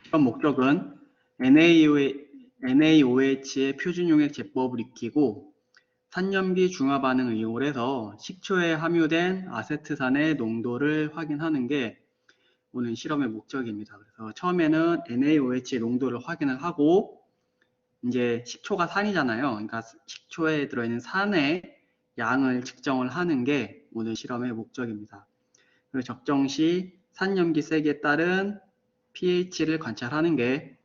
이런 목적은 NaOH의 표준용액 제법을 익히고 산염기 중화 반응을 이용을 해서 식초에 함유된 아세트산의 농도를 확인하는 게 오늘 실험의 목적입니다. 그래서 처음에는 NaOH의 농도를 확인을 하고 이제 식초가 산이잖아요. 그러니까 식초에 들어있는 산의 양을 측정을 하는 게 오늘 실험의 목적입니다. 그리고 적정 시 산염기 세기에 따른 pH를 관찰하는 게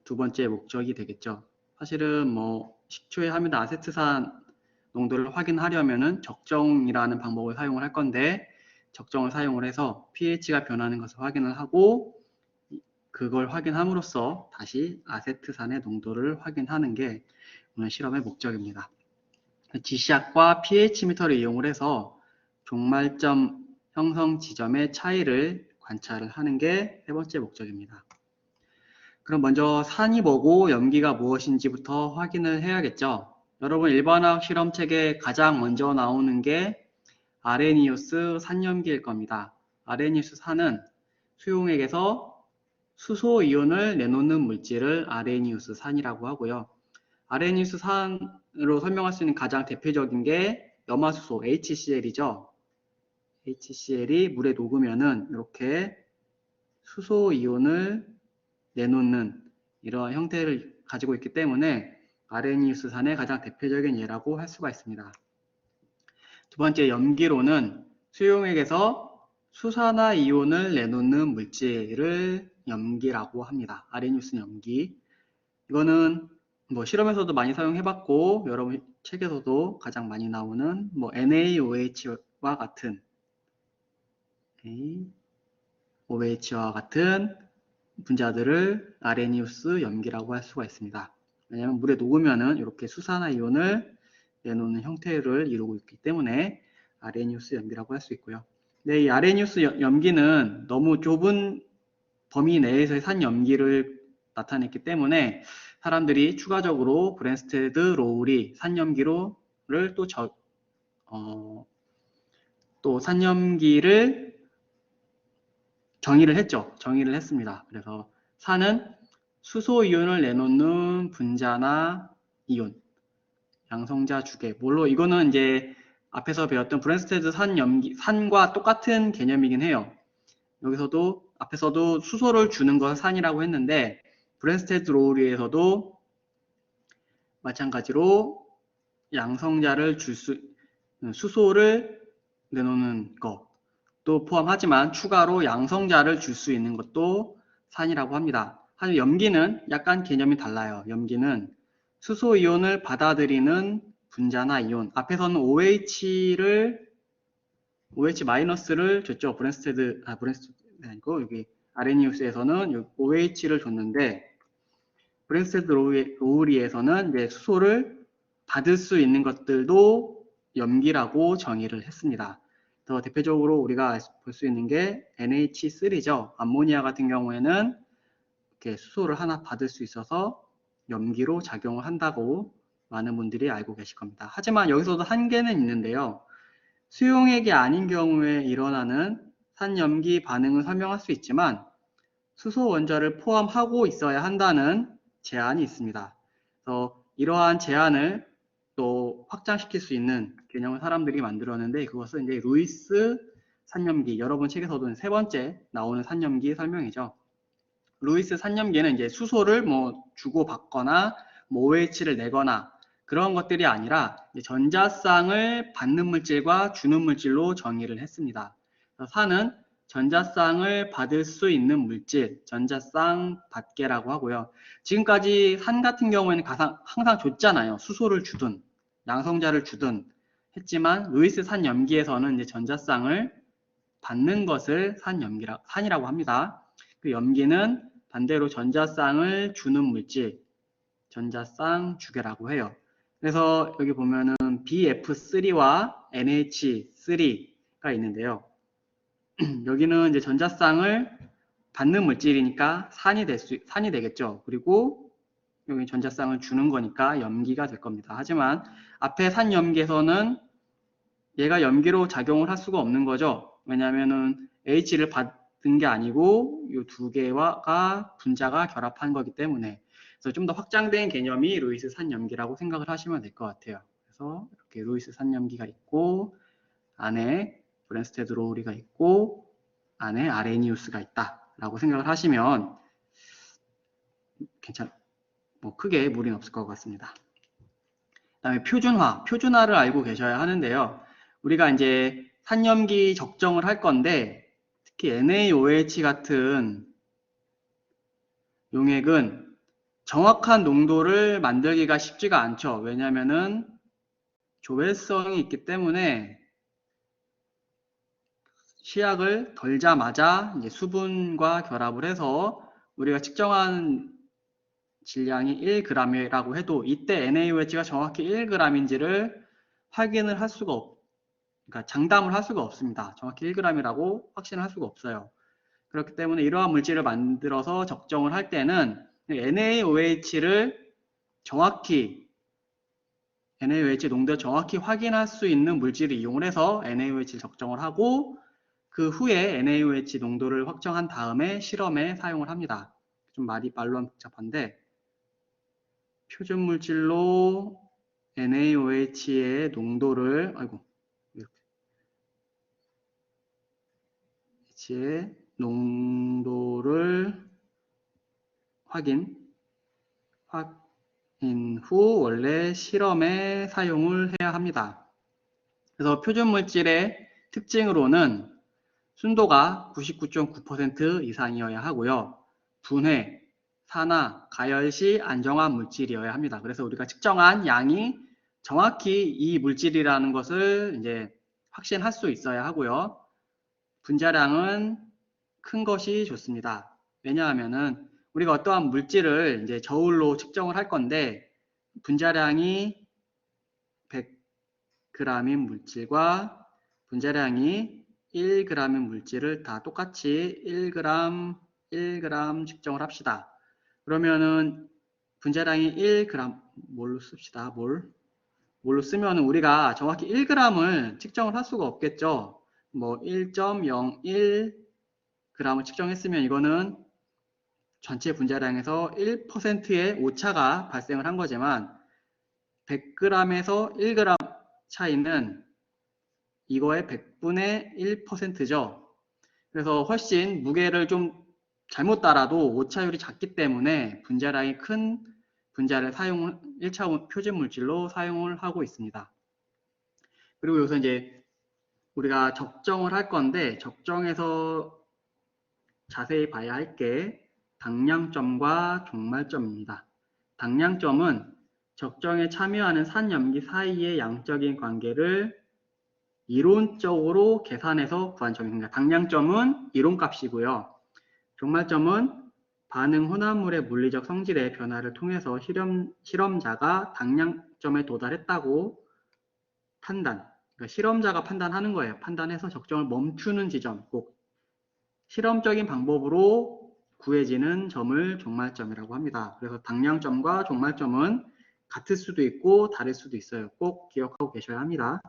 두 번째 목적이 되겠죠. 사실은 뭐 식초에 함유된 아세트산 농도를 확인하려면은 적정이라는 방법을 사용을 할 건데 적정을 사용을 해서 pH가 변하는 것을 확인을 하고 그걸 확인함으로써 다시 아세트산의 농도를 확인하는 게 오늘 실험의 목적입니다. G샷과 pH미터를 이용을 해서 종말점 형성 지점의 차이를 관찰을 하는 게 세 번째 목적입니다. 그럼 먼저 산이 뭐고 염기가 무엇인지부터 확인을 해야겠죠. 여러분 일반화학 실험책에 가장 먼저 나오는 게 아레니우스 산염기일 겁니다. 아레니우스 산은 수용액에서 수소 이온을 내놓는 물질을 아레니우스 산이라고 하고요. 아레니우스 산으로 설명할 수 있는 가장 대표적인 게 염화수소 HCl이죠. HCl이 물에 녹으면은 이렇게 수소 이온을 내놓는 이러한 형태를 가지고 있기 때문에 아레니우스 산의 가장 대표적인 예라고 할 수가 있습니다. 두 번째 염기로는 수용액에서 수산화 이온을 내놓는 물질을 염기라고 합니다. 아레니우스 염기. 이거는 뭐 실험에서도 많이 사용해봤고 여러분 책에서도 가장 많이 나오는 뭐 NaOH와 같은 OH와 같은 분자들을 아레니우스 염기라고 할 수가 있습니다. 왜냐하면 물에 녹으면은 이렇게 수산화 이온을 내놓는 형태를 이루고 있기 때문에 아레니우스 염기라고 할 수 있고요. 근데 이 아레니우스 염기는 너무 좁은 범위 내에서의 산염기를 나타냈기 때문에 사람들이 추가적으로 브랜스테드 로우리 산염기를 또 산염기를 정의를 했죠. 정의를 했습니다. 그래서 산은 수소 이온을 내놓는 분자나 이온, 양성자 주계. 물론 이거는 이제 앞에서 배웠던 브랜스테드 산과 똑같은 개념이긴 해요. 여기서도 앞에서도 수소를 주는 것을 산이라고 했는데 브랜스테드 로우리에서도 마찬가지로 양성자를 수소를 내놓는 것도 포함하지만 추가로 양성자를 줄 수 있는 것도 산이라고 합니다. 하지만 염기는 약간 개념이 달라요. 염기는 수소 이온을 받아들이는 분자나 이온. 앞에서는 OH를 OH-를 줬죠. 브랜스테드 아니고 여기 아레니우스에서는 OH를 줬는데 브랜스테드 로우리에서는 이제 수소를 받을 수 있는 것들도 염기라고 정의를 했습니다. 더 대표적으로 우리가 볼 수 있는 게 NH3죠. 암모니아 같은 경우에는 이렇게 수소를 하나 받을 수 있어서 염기로 작용을 한다고 많은 분들이 알고 계실 겁니다. 하지만 여기서도 한계는 있는데요. 수용액이 아닌 경우에 일어나는 산염기 반응을 설명할 수 있지만 수소 원자를 포함하고 있어야 한다는 제한이 있습니다. 그래서 이러한 제한을 또 확장시킬 수 있는 개념을 사람들이 만들었는데 그것은 이제 루이스 산염기, 여러분 책에서도 세 번째 나오는 산염기 설명이죠. 루이스 산염기는 이제 수소를 뭐 주고 받거나 뭐 OH를 내거나 그런 것들이 아니라 전자쌍을 받는 물질과 주는 물질로 정의를 했습니다. 산은 전자쌍을 받을 수 있는 물질, 전자쌍 받계라고 하고요. 지금까지 산 같은 경우에는 항상 줬잖아요. 수소를 주든 양성자를 주든 했지만 루이스 산염기에서는 이제 전자쌍을 받는 것을 산이라고 합니다. 그 염기는 반대로 전자쌍을 주는 물질, 전자쌍 주계라고 해요. 그래서 여기 보면은 BF3와 NH3가 있는데요. 여기는 이제 전자쌍을 받는 물질이니까 산이 되겠죠. 그리고 여기 전자쌍을 주는 거니까 염기가 될 겁니다. 하지만 앞에 산염기에서는 얘가 염기로 작용을 할 수가 없는 거죠. 왜냐하면은 H를 든 게 아니고 이 두 개가 분자가 결합한 거기 때문에, 그래서 좀 더 확장된 개념이 루이스 산염기라고 생각을 하시면 될 것 같아요. 그래서 이렇게 루이스 산염기가 있고 안에 브랜스테드 로우리가 있고 안에 아레니우스가 있다라고 생각을 하시면 뭐 크게 무리는 없을 것 같습니다. 그다음에 표준화를 알고 계셔야 하는데요. 우리가 이제 산염기 적정을 할 건데 특히 NaOH 같은 용액은 정확한 농도를 만들기가 쉽지가 않죠. 왜냐하면은 조회성이 있기 때문에 시약을 덜자마자 이제 수분과 결합을 해서 우리가 측정한 질량이 1g이라고 해도 이때 NaOH가 정확히 1g인지를 확인을 할 수가 그러니까 장담을 할 수가 없습니다. 정확히 1g이라고 확신을 할 수가 없어요. 그렇기 때문에 이러한 물질을 만들어서 적정을 할 때는 NaOH를 정확히 NaOH 농도를 정확히 확인할 수 있는 물질을 이용을 해서 NaOH를 적정을 하고 그 후에 NaOH 농도를 확정한 다음에 실험에 사용을 합니다. 좀 말로는 복잡한데 표준 물질로 NaOH의 농도를 OH의 농도를 확인 후 원래 실험에 사용을 해야 합니다. 그래서 표준 물질의 특징으로는 순도가 99.9% 이상이어야 하고요. 분해, 산화, 가열 시 안정화 물질이어야 합니다. 그래서 우리가 측정한 양이 정확히 이 물질이라는 것을 이제 확신할 수 있어야 하고요. 분자량은 큰 것이 좋습니다. 왜냐하면은 우리가 어떠한 물질을 이제 저울로 측정을 할 건데 분자량이 100g인 물질과 분자량이 1g인 물질을 다 똑같이 1g, 1g 측정을 합시다. 그러면은 분자량이 1g, 뭘로 씁시다. 뭘로 쓰면 우리가 정확히 1g을 측정을 할 수가 없겠죠. 뭐 1.01g을 측정했으면 이거는 전체 분자량에서 1%의 오차가 발생을 한 거지만 100g에서 1g 차이는 이거의 100분의 1%죠. 그래서 훨씬 무게를 좀 잘못 따라도 오차율이 작기 때문에 분자량이 큰 분자를 1차 표준 물질로 사용을 하고 있습니다. 그리고 여기서 이제 우리가 적정을 할 건데 적정에서 자세히 봐야 할 게 당량점과 종말점입니다. 당량점은 적정에 참여하는 산염기 사이의 양적인 관계를 이론적으로 계산해서 구한 점입니다. 당량점은 이론값이고요. 종말점은 반응 혼합물의 물리적 성질의 변화를 통해서 실험자가 당량점에 도달했다고 그러니까 실험자가 판단하는 거예요. 판단해서 적정을 멈추는 지점, 꼭 실험적인 방법으로 구해지는 점을 종말점이라고 합니다. 그래서 당량점과 종말점은 같을 수도 있고 다를 수도 있어요. 꼭 기억하고 계셔야 합니다.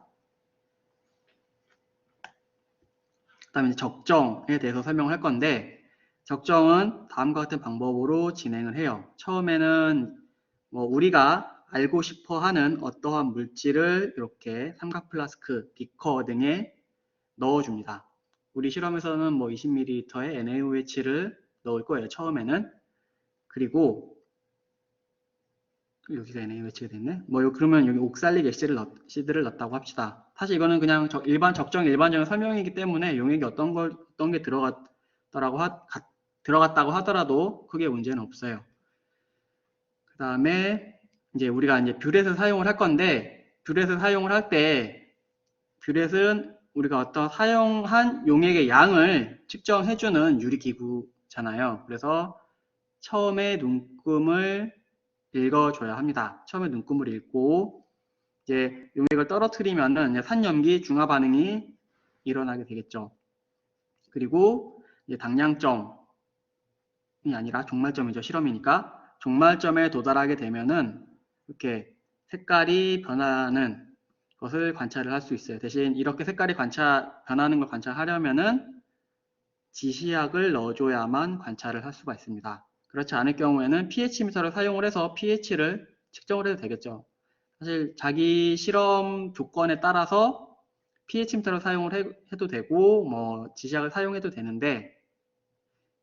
그 다음에 적정에 대해서 설명을 할 건데 적정은 다음과 같은 방법으로 진행을 해요. 처음에는 우리가 알고 싶어 하는 어떠한 물질을 이렇게 삼각 플라스크, 비커 등에 넣어줍니다. 우리 실험에서는 20ml의 NaOH를 넣을 거예요. 처음에는. 그리고 여기가 NaOH가 됐네. 그러면 여기 옥살릭 애시드를 넣었다고 합시다. 사실 이거는 그냥 일반적인 설명이기 때문에 용액이 어떤 게 들어갔다고 하더라도 크게 문제는 없어요. 그 다음에 이제 우리가 이제 뷰렛을 사용을 할 건데 뷰렛을 사용을 할 때 뷰렛은 우리가 어떤 사용한 용액의 양을 측정해주는 유리기구잖아요. 그래서 처음에 눈금을 읽어줘야 합니다. 처음에 눈금을 읽고 이제 용액을 떨어뜨리면은 산염기 중화 반응이 일어나게 되겠죠. 그리고 이제 당량점이 아니라 종말점이죠. 실험이니까 종말점에 도달하게 되면은 이렇게 색깔이 변하는 것을 관찰을 할 수 있어요. 대신 이렇게 색깔이 변하는 걸 관찰하려면은 지시약을 넣어줘야만 관찰을 할 수가 있습니다. 그렇지 않을 경우에는 pH미터를 사용을 해서 pH를 측정을 해도 되겠죠. 사실 자기 실험 조건에 따라서 pH미터를 사용을 해도 되고 뭐 지시약을 사용해도 되는데,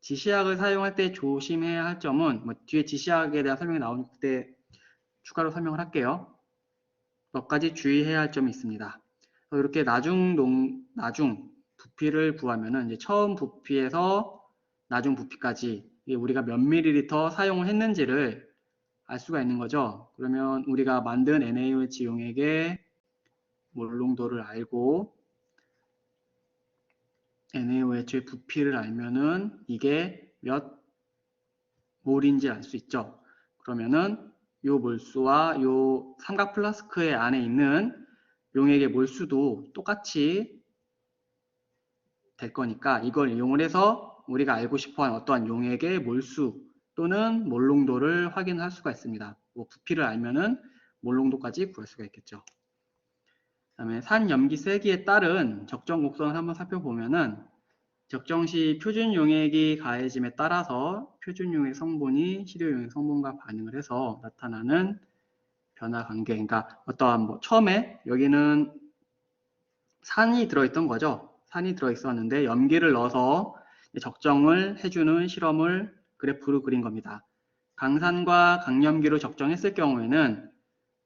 지시약을 사용할 때 조심해야 할 점은 뭐 뒤에 지시약에 대한 설명이 나올 때 추가로 설명을 할게요. 몇 가지 주의해야 할 점이 있습니다. 이렇게 나중 부피를 구하면은 이제 처음 부피에서 나중 부피까지 우리가 몇 밀리리터 사용을 했는지를 알 수가 있는 거죠. 그러면 우리가 만든 NaOH 용액의 몰농도를 알고 NaOH의 부피를 알면은 이게 몇 몰인지 알 수 있죠. 그러면은 요 몰수와 요 삼각 플라스크의 안에 있는 용액의 몰수도 똑같이 될 거니까 이걸 이용을 해서 우리가 알고 싶어하는 어떠한 용액의 몰수 또는 몰농도를 확인할 수가 있습니다. 뭐 부피를 알면은 몰농도까지 구할 수가 있겠죠. 그다음에 산염기 세기에 따른 적정 곡선을 한번 살펴보면은 적정 시 표준 용액이 가해짐에 따라서 표준 용액 성분이 시료 용액 성분과 반응을 해서 나타나는 변화 관계. 그러니까 어떠한 뭐 처음에 여기는 산이 들어있던 거죠. 산이 들어있었는데 염기를 넣어서 적정을 해주는 실험을 그래프로 그린 겁니다. 강산과 강염기로 적정했을 경우에는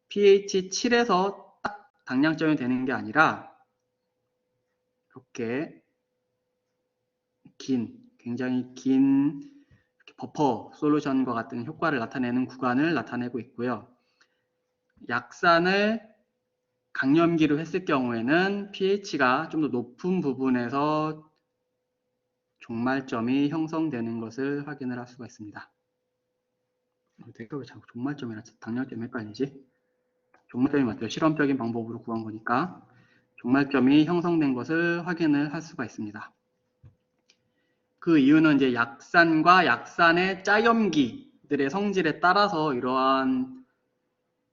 pH 7에서 딱 당량점이 되는 게 아니라 이렇게 굉장히 긴 버퍼 솔루션과 같은 효과를 나타내는 구간을 나타내고 있고요. 약산을 강염기로 했을 경우에는 pH가 좀 더 높은 부분에서 종말점이 형성되는 것을 확인을 할 수가 있습니다. 내가 왜 자꾸 종말점이라 당량점이 헷갈리지? 종말점이 맞죠. 실험적인 방법으로 구한 거니까 종말점이 형성된 것을 확인을 할 수가 있습니다. 그 이유는 이제 약산과 약산의 짜염기들의 성질에 따라서 이러한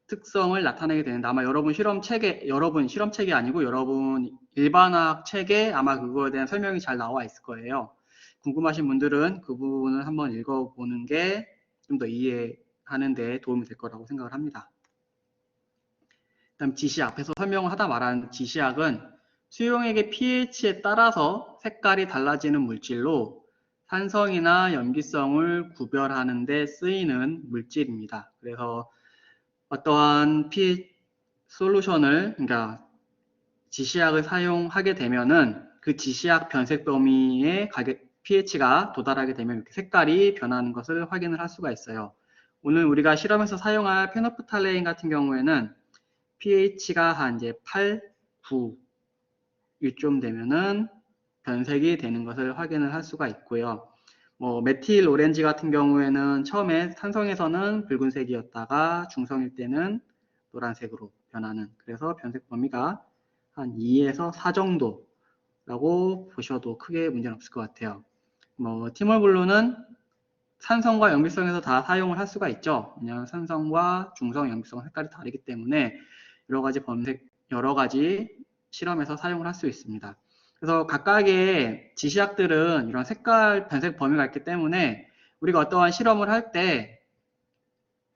특성을 나타내게 되는데, 아마 여러분 실험책이 아니고 여러분 일반학 책에 아마 그거에 대한 설명이 잘 나와 있을 거예요. 궁금하신 분들은 그 부분을 한번 읽어보는 게 좀 더 이해하는 데 도움이 될 거라고 생각을 합니다. 그다음 지시약, 앞에서 설명을 하다 말한 지시약은 수용액의 pH에 따라서 색깔이 달라지는 물질로 산성이나 염기성을 구별하는 데 쓰이는 물질입니다. 그래서 어떠한 pH 솔루션을, 그러니까 지시약을 사용하게 되면은 그 지시약 변색 범위의 pH가 도달하게 되면 이렇게 색깔이 변하는 것을 확인을 할 수가 있어요. 오늘 우리가 실험에서 사용할 페노프탈레인 같은 경우에는 pH가 한 이제 8, 9 이쯤 되면은 변색이 되는 것을 확인을 할 수가 있고요. 뭐 메틸 오렌지 같은 경우에는 처음에 산성에서는 붉은색이었다가 중성일 때는 노란색으로 변하는, 그래서 변색 범위가 한 2에서 4 정도라고 보셔도 크게 문제는 없을 것 같아요. 뭐 티몰블루는 산성과 염기성에서 다 사용을 할 수가 있죠. 왜냐하면 산성과 중성, 염기성 색깔이 다르기 때문에 여러 가지 실험에서 사용을 할 수 있습니다. 그래서 각각의 지시약들은 이런 색깔 변색 범위가 있기 때문에 우리가 어떠한 실험을 할 때,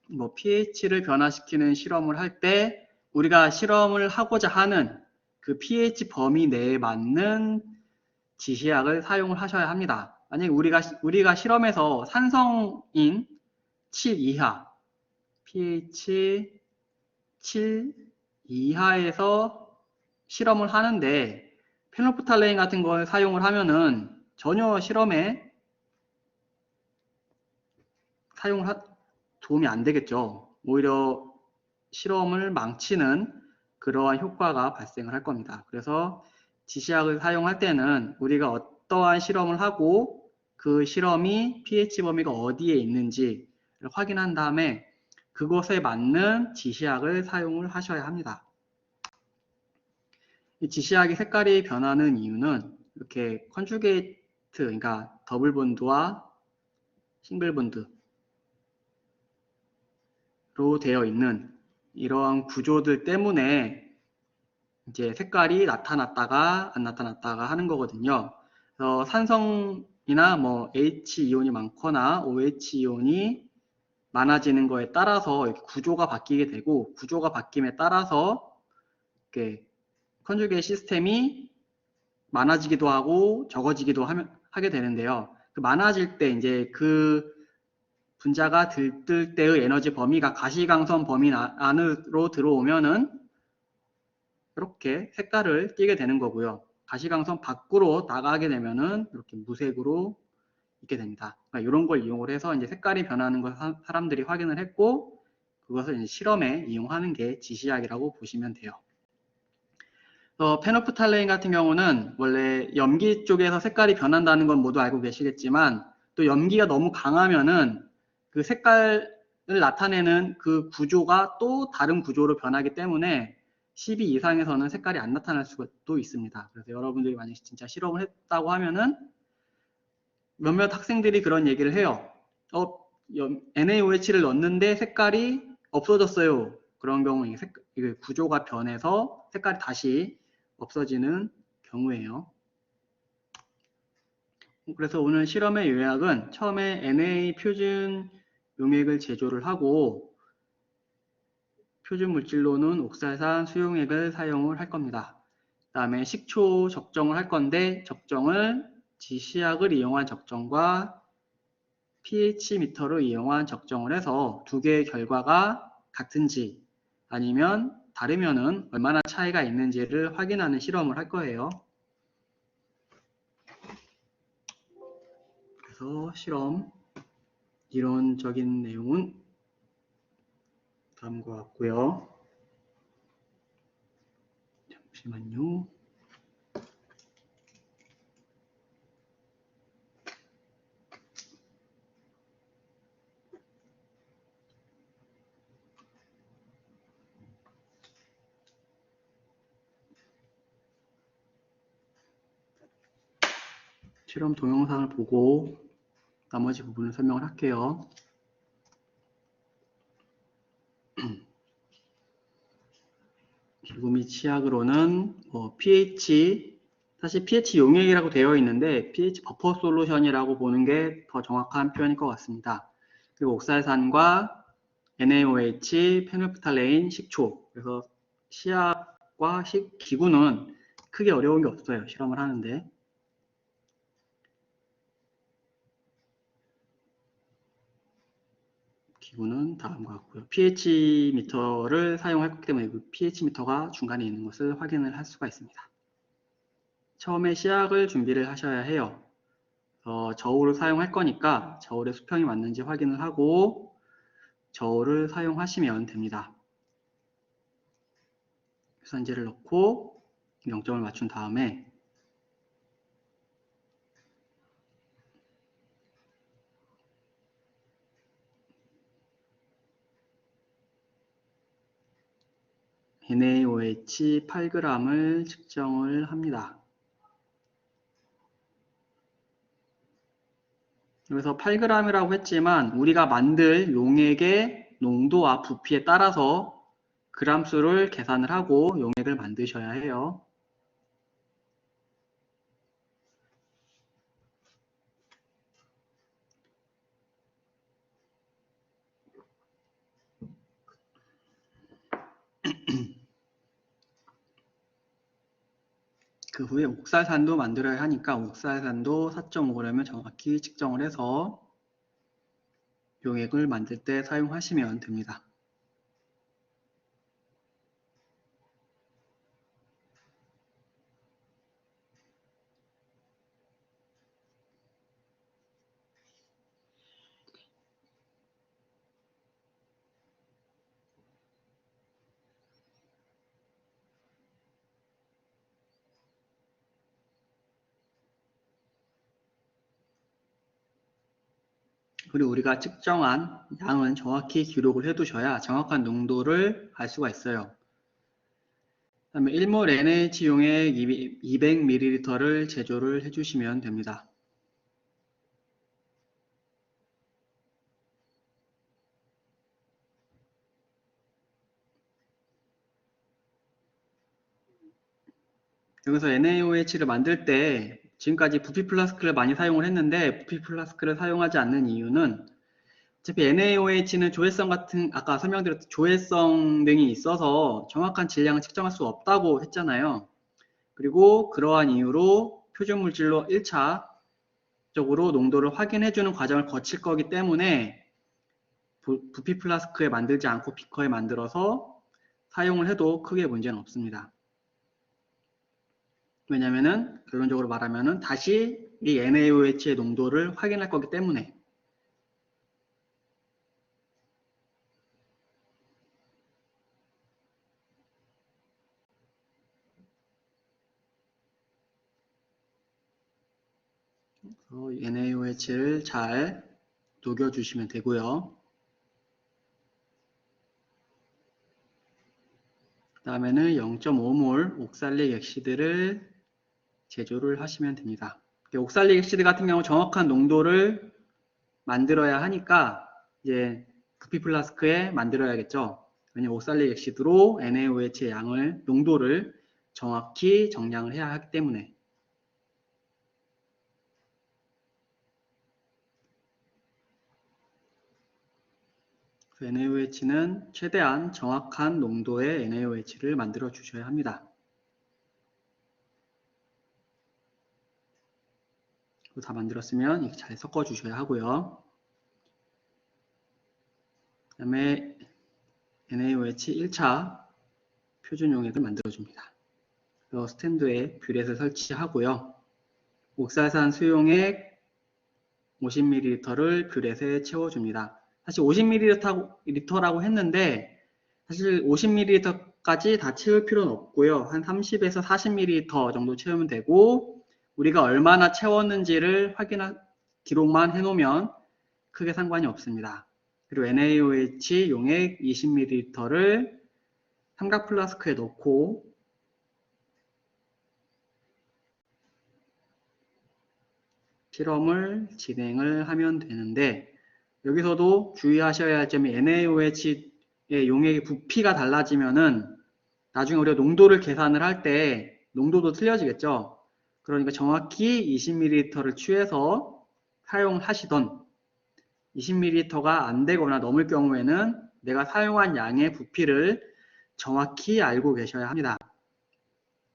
뭐 pH를 변화시키는 실험을 할 때 우리가 실험을 하고자 하는 그 pH 범위 내에 맞는 지시약을 사용을 하셔야 합니다. 만약에 우리가 실험에서 산성인 7 이하, pH 7 이하에서 실험을 하는데 페노프탈레인 같은 걸 사용을 하면은 전혀 실험에 도움이 안 되겠죠. 오히려 실험을 망치는 그러한 효과가 발생을 할 겁니다. 그래서 지시약을 사용할 때는 우리가 어떠한 실험을 하고 그 실험이 pH 범위가 어디에 있는지를 확인한 다음에 그것에 맞는 지시약을 사용을 하셔야 합니다. 이 지시약의 색깔이 변하는 이유는 이렇게 컨주게이트, 그러니까 더블 본드와 싱글 본드로 되어 있는 이러한 구조들 때문에 이제 색깔이 나타났다가 안 나타났다가 하는 거거든요. 그래서 산성이나 뭐 H 이온이 많거나 OH 이온이 많아지는 거에 따라서 이렇게 구조가 바뀌게 되고, 구조가 바뀜에 따라서 이렇게 컨주게이트 시스템이 많아지기도 하고 적어지기도 하게 되는데요. 그 많아질 때 이제 그 분자가 들뜰 때의 에너지 범위가 가시광선 범위 안으로 들어오면은 이렇게 색깔을 띠게 되는 거고요. 가시광선 밖으로 나가게 되면은 이렇게 무색으로 있게 됩니다. 그러니까 이런 걸 이용을 해서 이제 색깔이 변하는 걸 사람들이 확인을 했고, 그것을 이제 실험에 이용하는 게 지시약이라고 보시면 돼요. 페노프탈레인 같은 경우는 원래 염기 쪽에서 색깔이 변한다는 건 모두 알고 계시겠지만, 또 염기가 너무 강하면은 그 색깔을 나타내는 그 구조가 또 다른 구조로 변하기 때문에 12 이상에서는 색깔이 안 나타날 수도 있습니다. 그래서 여러분들이 만약 진짜 실험을 했다고 하면은 몇몇 학생들이 그런 얘기를 해요. NaOH를 넣었는데 색깔이 없어졌어요. 그런 경우 이게 구조가 변해서 색깔이 다시 없어지는 경우예요. 그래서 오늘 실험의 요약은 처음에 Na 표준 용액을 제조를 하고, 표준 물질로는 옥살산 수용액을 사용을 할 겁니다. 그 다음에 식초 적정을 할 건데, 적정을 지시약을 이용한 적정과 pH 미터를 이용한 적정을 해서 두 개의 결과가 같은지 아니면 다르면은 얼마나 차이가 있는지를 확인하는 실험을 할 거예요. 그래서 실험 이론적인 내용은 다음과 같고요. 잠시만요. 실험 동영상을 보고 나머지 부분을 설명을 할게요. 기구 및 치약으로는 pH, 사실 pH 용액이라고 되어 있는데 pH 버퍼 솔루션이라고 보는 게 더 정확한 표현일 것 같습니다. 그리고 옥살산과 NaOH, 페놀프탈레인, 식초. 그래서 치약과 기구는 크게 어려운 게 없어요. 실험을 하는데. 기구는 다음과 같고요. pH 미터를 사용할 거기 때문에 그 pH 미터가 중간에 있는 것을 확인을 할 수가 있습니다. 처음에 시약을 준비를 하셔야 해요. 저울을 사용할 거니까 저울의 수평이 맞는지 확인을 하고 저울을 사용하시면 됩니다. 유산지를 넣고 0점을 맞춘 다음에 NaOH 8g을 측정을 합니다. 여기서 8g이라고 했지만 우리가 만들 용액의 농도와 부피에 따라서 그람수를 계산을 하고 용액을 만드셔야 해요. 그 후에 옥살산도 만들어야 하니까 옥살산도 4.5g을 정확히 측정을 해서 용액을 만들 때 사용하시면 됩니다. 그리고 우리가 측정한 양은 정확히 기록을 해두셔야 정확한 농도를 알 수가 있어요. 그 다음에 1몰 NaH 용액 200ml를 제조를 해주시면 됩니다. 여기서 NaOH를 만들 때 지금까지 부피 플라스크를 많이 사용을 했는데 부피 플라스크를 사용하지 않는 이유는 어차피 NaOH는 조회성 같은 아까 설명드렸던 조회성 등이 있어서 정확한 질량을 측정할 수 없다고 했잖아요. 그리고 그러한 이유로 표준 물질로 1차적으로 농도를 확인해주는 과정을 거칠 거기 때문에 부피 플라스크에 만들지 않고 비커에 만들어서 사용을 해도 크게 문제는 없습니다. 왜냐면은 결론적으로 말하면은 다시 이 NaOH의 농도를 확인할 거기 때문에. NaOH를 잘 녹여주시면 되고요. 그 다음에는 0.5몰 옥살릭 액시드를 제조를 하시면 됩니다. 옥살릭 액시드 같은 경우 정확한 농도를 만들어야 하니까 이제 부피 플라스크에 만들어야겠죠. 왜냐면 옥살릭 액시드로 NaOH의 양을 농도를 정확히 정량을 해야 하기 때문에. NaOH는 최대한 정확한 농도의 NaOH를 만들어 주셔야 합니다. 다 만들었으면 이렇게 잘 섞어 주셔야 하고요. 그 다음에 NaOH 1차 표준 용액을 만들어 줍니다. 스탠드에 뷰렛을 설치하고요. 옥살산 수용액 50ml를 뷰렛에 채워줍니다. 사실 50ml라고 했는데 사실 50ml까지 다 채울 필요는 없고요. 한 30에서 40ml 정도 채우면 되고 우리가 얼마나 채웠는지를 기록만 해놓으면 크게 상관이 없습니다. 그리고 NaOH 용액 20ml를 삼각 플라스크에 넣고 실험을 진행을 하면 되는데 여기서도 주의하셔야 할 점이 NaOH의 용액의 부피가 달라지면은 나중에 우리가 농도를 계산을 할 때 농도도 틀려지겠죠. 그러니까 정확히 20ml를 취해서 사용하시던 20ml가 안 되거나 넘을 경우에는 내가 사용한 양의 부피를 정확히 알고 계셔야 합니다.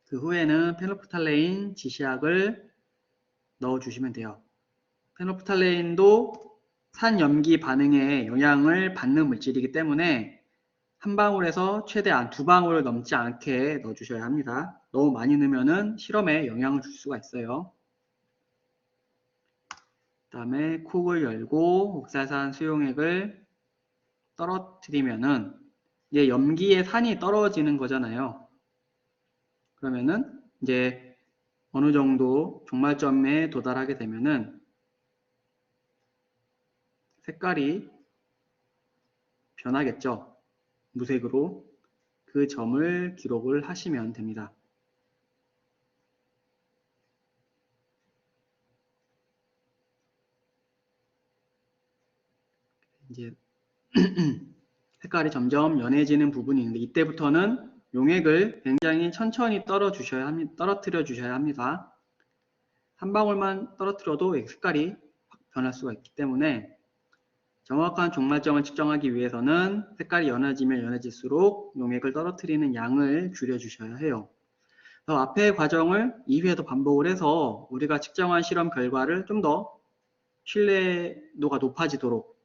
그 후에는 페놀프탈레인 지시약을 넣어주시면 돼요. 페놀프탈레인도 산염기 반응에 영향을 받는 물질이기 때문에 한 방울에서 최대한 2방울을 넘지 않게 넣어주셔야 합니다. 너무 많이 넣으면 실험에 영향을 줄 수가 있어요. 그 다음에 콕을 열고 옥살산 수용액을 떨어뜨리면은 이제 염기의 산이 떨어지는 거잖아요. 그러면은 이제 어느 정도 종말점에 도달하게 되면은 색깔이 변하겠죠. 무색으로. 그 점을 기록을 하시면 됩니다. 이제 색깔이 점점 연해지는 부분이 있는데 이때부터는 용액을 굉장히 천천히 떨어뜨려 주셔야 합니다. 한 방울만 떨어뜨려도 색깔이 확 변할 수가 있기 때문에 정확한 종말점을 측정하기 위해서는 색깔이 연해지면 연해질수록 용액을 떨어뜨리는 양을 줄여 주셔야 해요. 앞의 과정을 2회 더 반복을 해서 우리가 측정한 실험 결과를 좀 더 신뢰도가 높아지도록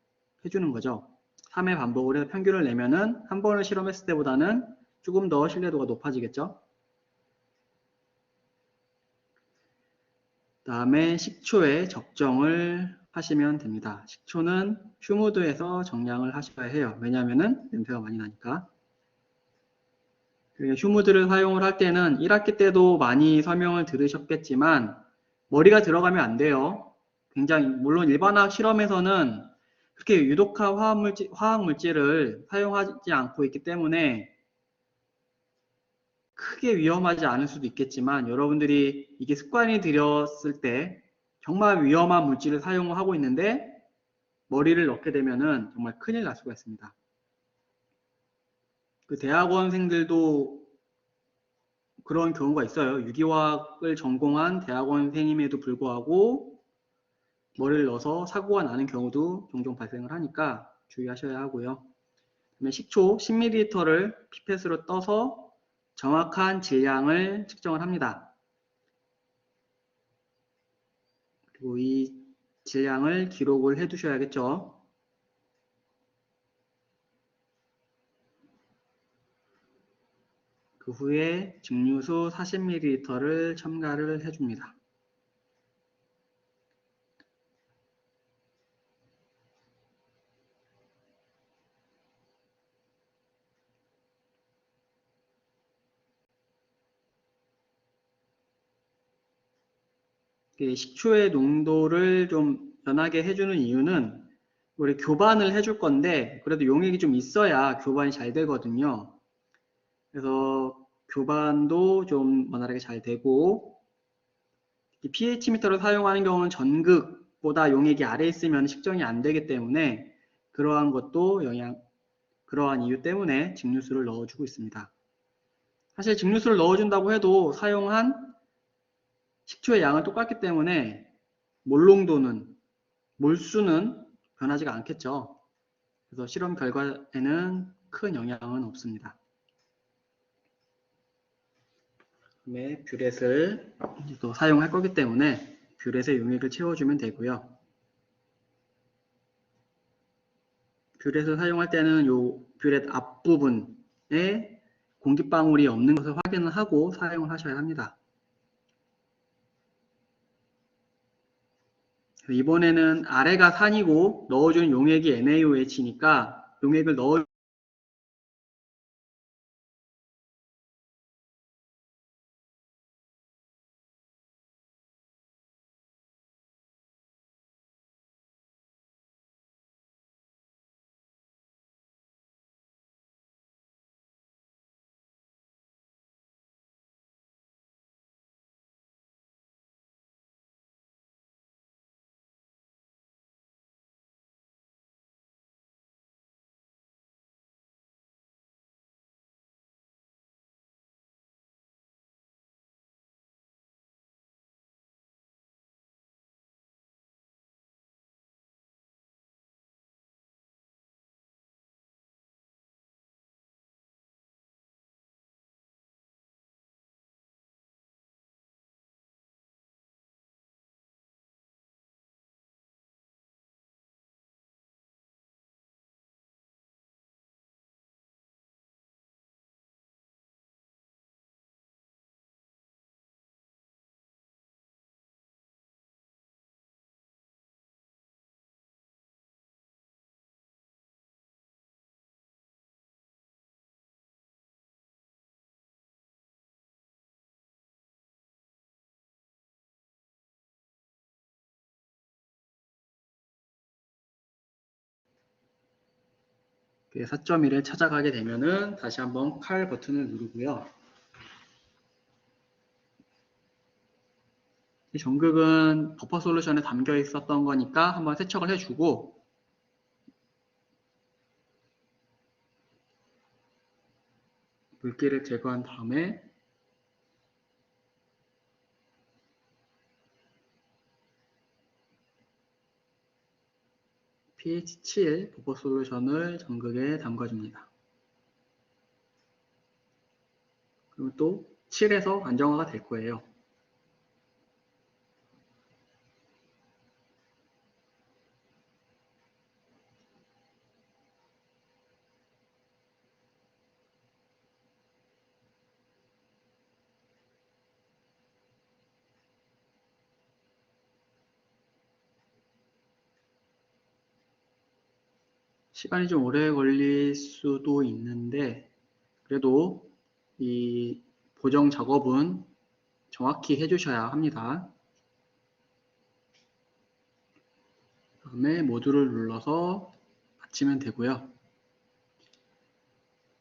해주는 거죠. 3회 반복을 해서 평균을 내면은 한 번을 실험했을 때보다는 조금 더 신뢰도가 높아지겠죠. 그 다음에 식초의 적정을 하시면 됩니다. 식초는 휴무드에서 정량을 하셔야 해요. 왜냐하면 냄새가 많이 나니까. 휴무드를 사용을 할 때는 1학기 때도 많이 설명을 들으셨겠지만 머리가 들어가면 안 돼요. 굉장히 물론 일반화학 실험에서는 그렇게 유독한 화학물질을 사용하지 않고 있기 때문에 크게 위험하지 않을 수도 있겠지만 여러분들이 이게 습관이 들였을 때 정말 위험한 물질을 사용하고 있는데 머리를 넣게 되면은 정말 큰일 날 수가 있습니다. 그 대학원생들도 그런 경우가 있어요. 유기화학을 전공한 대학원생임에도 불구하고 머리를 넣어서 사고가 나는 경우도 종종 발생을 하니까 주의하셔야 하고요. 그다음에 식초 10ml를 피펫으로 떠서 정확한 질량을 측정을 합니다. 그리고 이 질량을 기록을 해 두셔야겠죠. 그 후에 증류수 40ml를 첨가를 해줍니다. 식초의 농도를 좀 연하게 해주는 이유는 우리 교반을 해줄 건데 그래도 용액이 좀 있어야 교반이 잘 되거든요. 그래서 교반도 좀 원활하게 잘 되고 pH 미터를 사용하는 경우는 전극보다 용액이 아래에 있으면 측정이 안 되기 때문에 그러한 것도 그러한 이유 때문에 증류수를 넣어주고 있습니다. 사실 증류수를 넣어준다고 해도 사용한 식초의 양은 똑같기 때문에 몰수는 변하지가 않겠죠. 그래서 실험 결과에는 큰 영향은 없습니다. 그다음에 뷰렛을 또 사용할 거기 때문에 뷰렛에 용액을 채워주면 되고요. 뷰렛을 사용할 때는 이 뷰렛 앞부분에 공기방울이 없는 것을 확인을 하고 사용을 하셔야 합니다. 이번에는 아래가 산이고 넣어준 용액이 NaOH니까 용액을 넣어 그 4.1을 찾아가게 되면은 다시 한번 칼 버튼을 누르고요. 이 전극은 버퍼 솔루션에 담겨 있었던 거니까 한번 세척을 해주고 물기를 제거한 다음에 pH 7 버퍼 솔루션을 전극에 담가줍니다. 그리고 또 7에서 안정화가 될 거예요. 시간이 좀 오래 걸릴 수도 있는데 그래도 이 보정 작업은 정확히 해주셔야 합니다. 다음에 모두를 눌러서 마치면 되고요.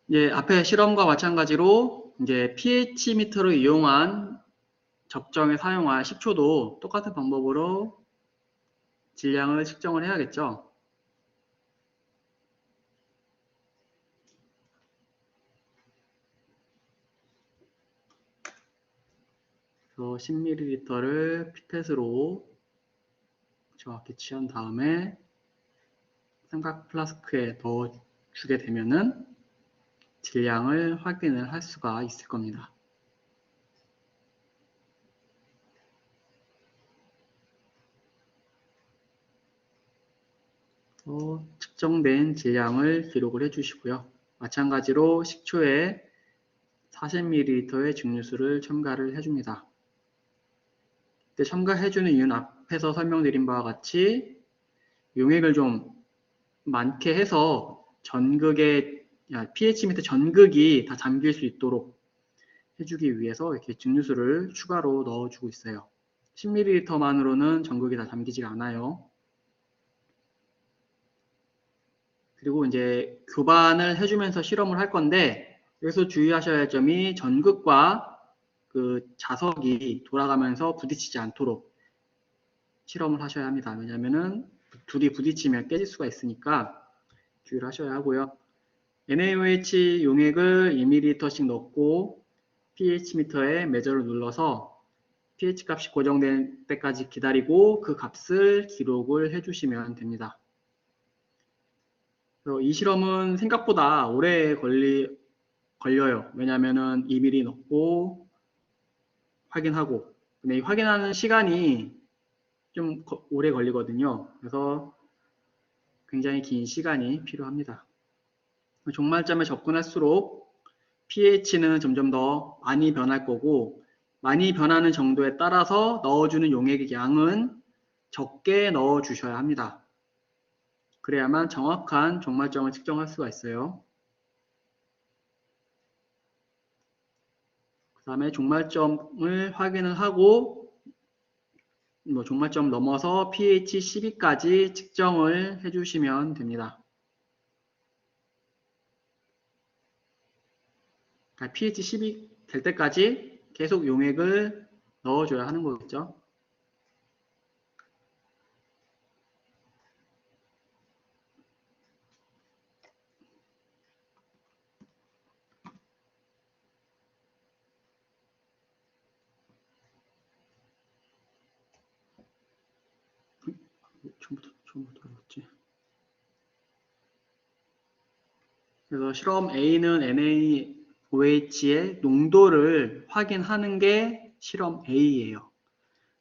이제 앞에 실험과 마찬가지로 이제 pH 미터를 이용한 적정에 사용할 식초도 똑같은 방법으로 질량을 측정을 해야겠죠. 그래서 10ml를 피펫으로 정확히 취한 다음에 삼각 플라스크에 넣어주게 되면은 질량을 확인을 할 수가 있을 겁니다. 측정된 질량을 기록을 해주시고요. 마찬가지로 식초에 40ml의 증류수를 첨가를 해줍니다. 첨가해주는 이유는 앞에서 설명드린 바와 같이 용액을 좀 많게 해서 pH 밑에 전극이 다 잠길 수 있도록 해주기 위해서 이렇게 증류수를 추가로 넣어주고 있어요. 10ml만으로는 전극이 다 잠기지가 않아요. 그리고 이제 교반을 해주면서 실험을 할 건데 여기서 주의하셔야 할 점이 전극과 그 자석이 돌아가면서 부딪히지 않도록 실험을 하셔야 합니다. 왜냐하면은 둘이 부딪히면 깨질 수가 있으니까 주의를 하셔야 하고요. NaOH 용액을 2ml씩 넣고 pH 미터에 매저를 눌러서 pH 값이 고정될 때까지 기다리고 그 값을 기록을 해주시면 됩니다. 이 실험은 생각보다 오래 걸려요. 왜냐하면은 2ml 넣고 확인하고, 근데 이 확인하는 시간이 좀 오래 걸리거든요. 그래서 굉장히 긴 시간이 필요합니다. 종말점에 접근할수록 pH는 점점 더 많이 변할 거고, 많이 변하는 정도에 따라서 넣어주는 용액의 양은 적게 넣어주셔야 합니다. 그래야만 정확한 종말점을 측정할 수가 있어요. 그 다음에 종말점을 확인을 하고 종말점 넘어서 pH 12까지 측정을 해주시면 됩니다. pH 10이 될 때까지 계속 용액을 넣어줘야 하는 거겠죠. 처음부터 어렵지. 그래서 실험 A는 NaOH의 농도를 확인하는 게 실험 A예요.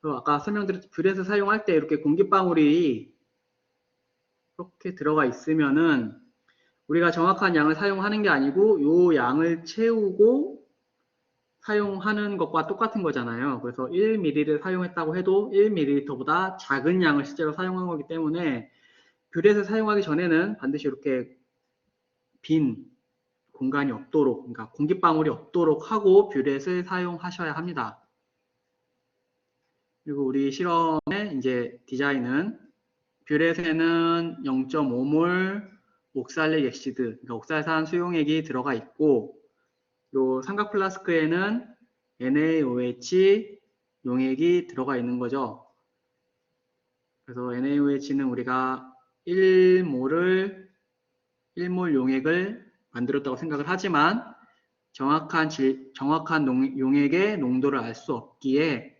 아까 설명드렸듯이 뷰렛을 사용할 때 이렇게 공기방울이 이렇게 들어가 있으면은 우리가 정확한 양을 사용하는 게 아니고 이 양을 채우고 사용하는 것과 똑같은 거잖아요. 그래서 1ml를 사용했다고 해도 1ml보다 작은 양을 실제로 사용한 거기 때문에 뷰렛을 사용하기 전에는 반드시 이렇게 빈 공간이 없도록, 그러니까 공기방울이 없도록 하고 뷰렛을 사용하셔야 합니다. 그리고 우리 실험의 이제 디자인은 뷰렛에는 0.5몰 옥살릭 액시드, 그러니까 옥살산 수용액이 들어가 있고, 요 삼각 플라스크에는 NaOH 용액이 들어가 있는 거죠. 그래서 NaOH는 우리가 1몰 용액을 만들었다고 생각을 하지만 정확한 용액의 농도를 알 수 없기에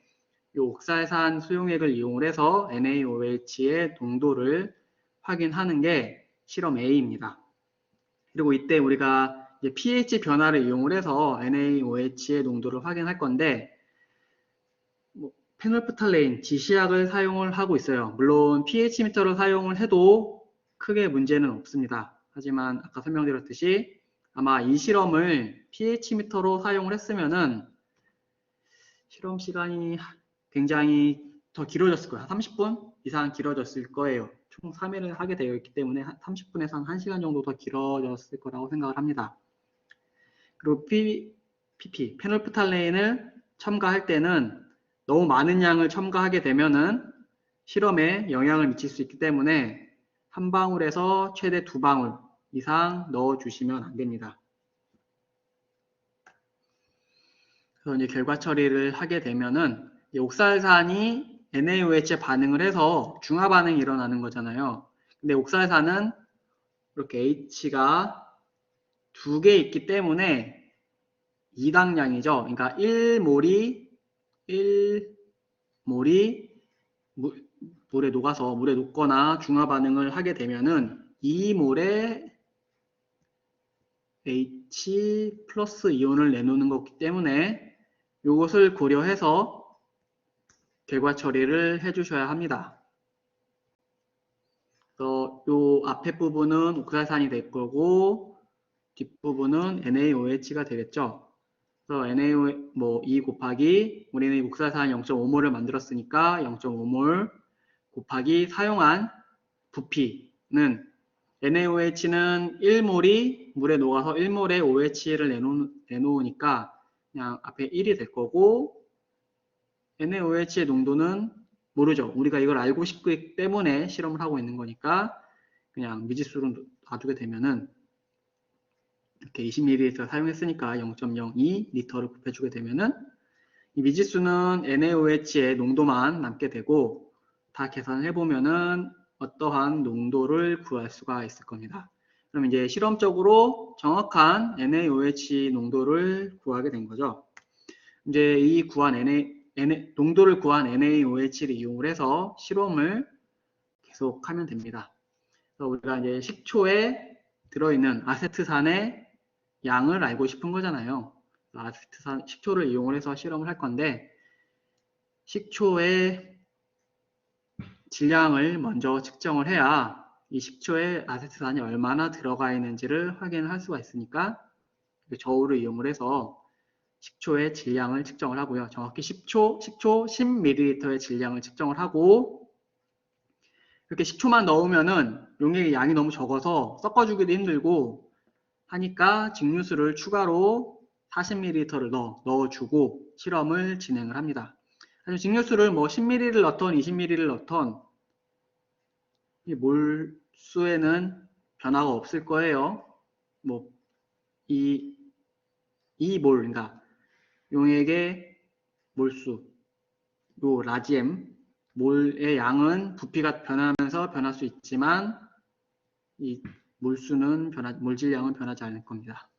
이 옥살산 수용액을 이용해서 NaOH의 농도를 확인하는 게 실험 A입니다. 그리고 이때 우리가 이제 pH 변화를 이용해서 NaOH의 농도를 확인할 건데 페놀프탈레인, 지시약을 사용을 하고 있어요. 물론 pH 미터를 사용을 해도 크게 문제는 없습니다. 하지만 아까 설명드렸듯이 아마 이 실험을 pH 미터로 사용을 했으면은 실험 시간이 굉장히 더 길어졌을 거예요. 30분 이상 길어졌을 거예요. 총 3회를 하게 되어 있기 때문에 30분에서 한 1시간 정도 더 길어졌을 거라고 생각을 합니다. 그리고 PP, 페놀프탈레인을 첨가할 때는 너무 많은 양을 첨가하게 되면은 실험에 영향을 미칠 수 있기 때문에 한 방울에서 최대 2방울 이상 넣어주시면 안 됩니다. 그래서 이제 결과 처리를 하게 되면은 옥살산이 NaOH에 반응을 해서 중화 반응이 일어나는 거잖아요. 근데 옥살산은 이렇게 H가 2개 있기 때문에 2강량이죠. 그러니까 1몰이 1몰이 물에 녹거나 중화 반응을 하게 되면은 2몰의 H 플러스 이온을 내놓는 거기 때문에 이것을 고려해서 결과 처리를 해주셔야 합니다. 그래서 요 앞에 부분은 옥사산이 될 거고 뒷부분은 NaOH가 되겠죠. 그래서 NaO 2 곱하기 우리는 옥사산 0.5몰을 만들었으니까 0.5몰 곱하기 사용한 부피는 NaOH는 1몰이 물에 녹아서 1몰의 OH를 내놓으니까 그냥 앞에 1이 될 거고 NaOH의 농도는 모르죠. 우리가 이걸 알고 싶기 때문에 실험을 하고 있는 거니까 그냥 미지수를 놔두게 되면은 이렇게 20ml 사용했으니까 0.02 리터를 곱해주게 되면은 이 미지수는 NaOH의 농도만 남게 되고 다 계산을 해보면은 어떠한 농도를 구할 수가 있을 겁니다. 그럼 이제 실험적으로 정확한 NaOH 농도를 구하게 된 거죠. 이제 이 농도를 구한 NaOH를 이용을 해서 실험을 계속하면 됩니다. 그래서 우리가 이제 식초에 들어있는 아세트산의 양을 알고 싶은 거잖아요. 식초를 이용을 해서 실험을 할 건데 식초의 질량을 먼저 측정을 해야 이 식초에 아세트산이 얼마나 들어가 있는지를 확인을 할 수가 있으니까 저울을 이용을 해서 식초의 질량을 측정을 하고요. 정확히 식초 10ml의 질량을 측정을 하고 이렇게 식초만 넣으면은 용액의 양이 너무 적어서 섞어주기도 힘들고 하니까 증류수를 추가로 40ml를 넣어주고 실험을 진행을 합니다. 증류수를 뭐 10ml를 넣던 20ml를 넣던 이 몰수에는 변화가 없을 거예요. 뭐 이 몰, 그러니까 용액의 몰수, 요 라지엠 몰의 양은 부피가 변하면서 변할 수 있지만 이 몰수는 몰질량은 변하지 않을 겁니다.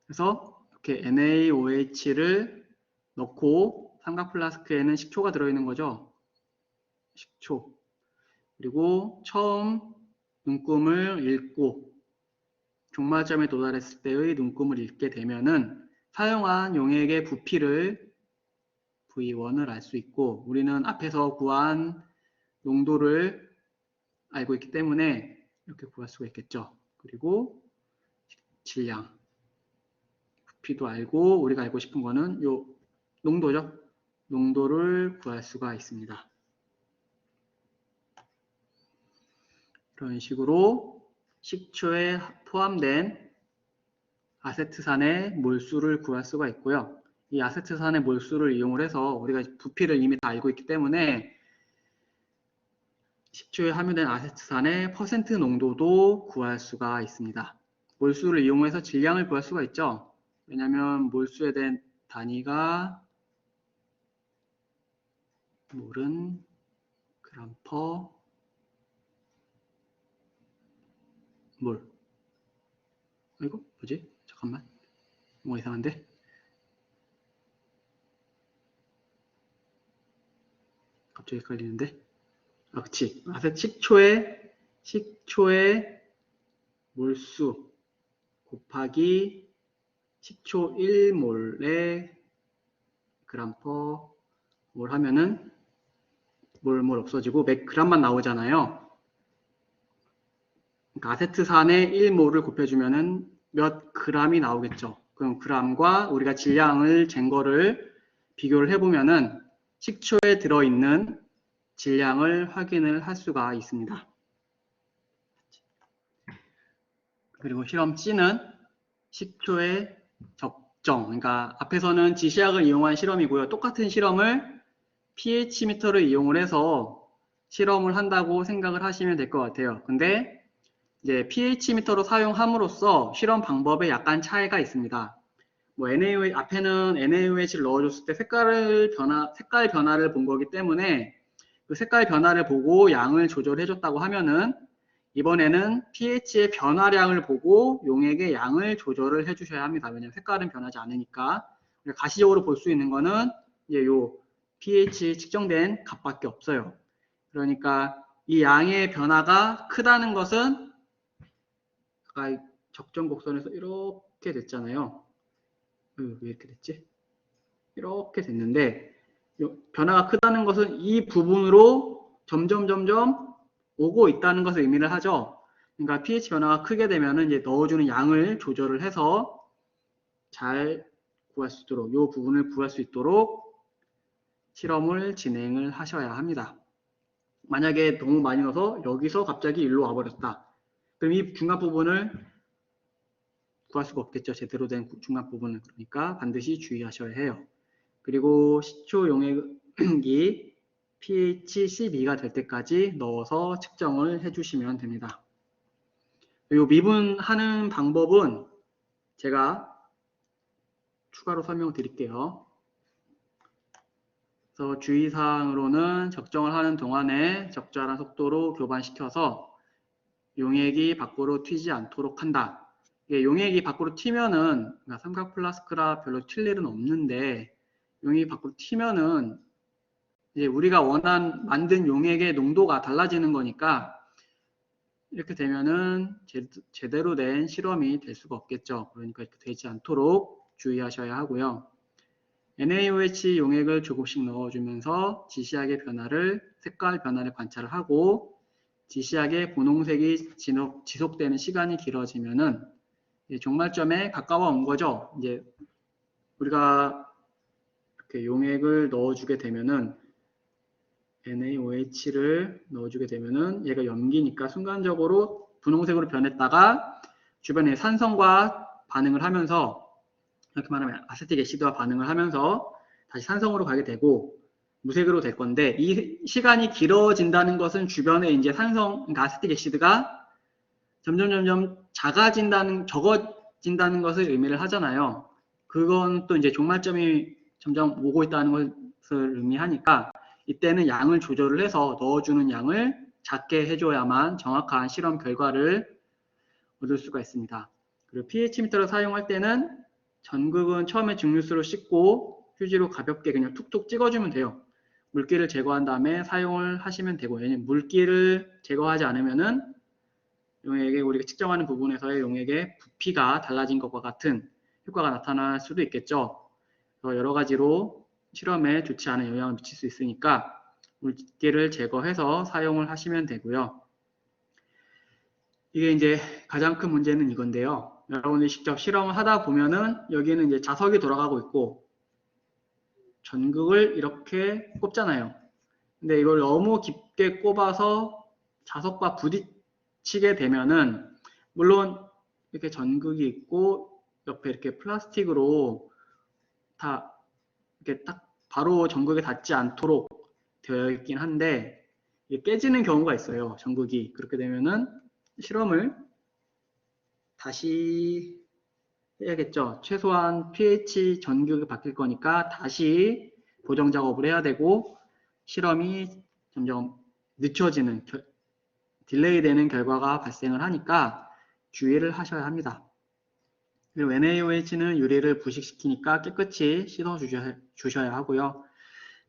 그래서 이렇게 NaOH를 넣고 삼각 플라스크에는 식초가 들어있는 거죠. 식초. 그리고 처음 눈금을 읽고 종말점에 도달했을 때의 눈금을 읽게 되면은 사용한 용액의 부피를 V1을 알 수 있고 우리는 앞에서 구한 농도를 알고 있기 때문에 이렇게 구할 수가 있겠죠. 그리고 질량, 부피도 알고 우리가 알고 싶은 거는 요 농도죠. 농도를 구할 수가 있습니다. 이런 식으로 식초에 포함된 아세트산의 몰수를 구할 수가 있고요. 이 아세트산의 몰수를 이용을 해서 우리가 부피를 이미 다 알고 있기 때문에 식초에 함유된 아세트산의 퍼센트 농도도 구할 수가 있습니다. 몰수를 이용해서 질량을 구할 수가 있죠. 왜냐하면 몰수에 대한 단위가 몰은 그램 퍼 몰. 이거 뭐지? 잠깐만. 뭐 이상한데? 갑자기 헷갈리는데? 아, 그치. 식초의 몰수 곱하기 식초 1몰의 그램 퍼 몰 하면은 몰 없어지고 몇 그램만 나오잖아요. 그러니까 아세트산의 1몰을 곱해주면은 몇 그램이 나오겠죠. 그럼 그램과 우리가 질량을 잰 거를 비교를 해보면은 식초에 들어있는 질량을 확인을 할 수가 있습니다. 그리고 실험 C는 식초의 적정, 그러니까 앞에서는 지시약을 이용한 실험이고요. 똑같은 실험을 pH미터를 이용을 해서 실험을 한다고 생각을 하시면 될 것 같아요. 근데 이제 pH미터로 사용함으로써 실험 방법에 약간 차이가 있습니다. 뭐 앞에는 NaOH를 넣어줬을 때 색깔 변화를 본 거기 때문에 그 색깔 변화를 보고 양을 조절해줬다고 하면은 이번에는 pH의 변화량을 보고 용액의 양을 조절을 해주셔야 합니다. 왜냐하면 색깔은 변하지 않으니까. 가시적으로 볼 수 있는 거는 이제 요 pH 측정된 값밖에 없어요. 그러니까 이 양의 변화가 크다는 것은 아까 적정 곡선에서 이렇게 됐잖아요. 왜 이렇게 됐지? 이렇게 됐는데 변화가 크다는 것은 이 부분으로 점점 오고 있다는 것을 의미를 하죠. 그러니까 pH 변화가 크게 되면 이제 넣어주는 양을 조절을 해서 잘 구할 수 있도록 이 부분을 구할 수 있도록 실험을 진행을 하셔야 합니다. 만약에 너무 많이 넣어서 여기서 갑자기 일로 와버렸다. 그럼 이 중간 부분을 구할 수가 없겠죠. 제대로 된 중간 부분은. 그러니까 반드시 주의하셔야 해요. 그리고 시초 용액이 pH 12가 될 때까지 넣어서 측정을 해주시면 됩니다. 이 미분하는 방법은 제가 추가로 설명드릴게요. 그래서 주의사항으로는 적정을 하는 동안에 적절한 속도로 교반시켜서 용액이 밖으로 튀지 않도록 한다. 용액이 밖으로 튀면은 삼각 플라스크라 별로 튈 일은 없는데 용액이 밖으로 튀면은 이제 우리가 만든 용액의 농도가 달라지는 거니까 이렇게 되면은 제대로 된 실험이 될 수가 없겠죠. 그러니까 이렇게 되지 않도록 주의하셔야 하고요. NaOH 용액을 조금씩 넣어주면서 지시약의 색깔 변화를 관찰을 하고 지시약의 분홍색이 지속되는 시간이 길어지면은 종말점에 가까워 온 거죠. 이제 우리가 이렇게 용액을 넣어주게 되면은 NaOH를 넣어주게 되면은 얘가 염기니까 순간적으로 분홍색으로 변했다가 주변에 산성과 반응을 하면서 이렇게 말하면 아세틱 애시드와 반응을 하면서 다시 산성으로 가게 되고 무색으로 될 건데 이 시간이 길어진다는 것은 주변에 이제 그러니까 아세틱 애시드가 점점 적어진다는 것을 의미를 하잖아요. 그건 또 이제 종말점이 점점 오고 있다는 것을 의미하니까 이때는 양을 조절을 해서 넣어주는 양을 작게 해줘야만 정확한 실험 결과를 얻을 수가 있습니다. 그리고 pH 미터를 사용할 때는 전극은 처음에 증류수로 씻고 휴지로 가볍게 그냥 툭툭 찍어주면 돼요. 물기를 제거한 다음에 사용을 하시면 되고, 왜냐면 물기를 제거하지 않으면은 용액의 우리가 측정하는 부분에서의 용액의 부피가 달라진 것과 같은 효과가 나타날 수도 있겠죠. 여러 가지로 실험에 좋지 않은 영향을 미칠 수 있으니까 물기를 제거해서 사용을 하시면 되고요. 이게 이제 가장 큰 문제는 이건데요. 여러분이 직접 실험을 하다 보면은 여기는 이제 자석이 돌아가고 있고 전극을 이렇게 꼽잖아요. 근데 이걸 너무 깊게 꼽아서 자석과 부딪히게 되면은 물론 이렇게 전극이 있고 옆에 이렇게 플라스틱으로 다 이렇게 딱 바로 전극에 닿지 않도록 되어 있긴 한데 이게 깨지는 경우가 있어요. 전극이. 그렇게 되면은 실험을 다시 해야겠죠. 최소한 pH 전극이 바뀔 거니까 다시 보정 작업을 해야 되고 실험이 점점 늦춰지는 딜레이 되는 결과가 발생을 하니까 주의를 하셔야 합니다. 그리고 NaOH는 유리를 부식시키니까 깨끗이 씻어 주셔야 하고요.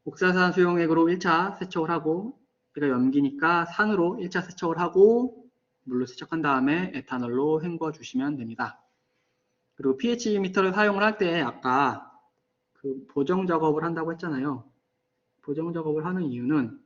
옥사산 수용액으로 1차 세척을 하고 얘가 염기니까 산으로 1차 세척을 하고 물로 세척한 다음에 에탄올로 헹궈 주시면 됩니다. 그리고 pH 미터를 사용을 할 때 아까 그 보정 작업을 한다고 했잖아요. 보정 작업을 하는 이유는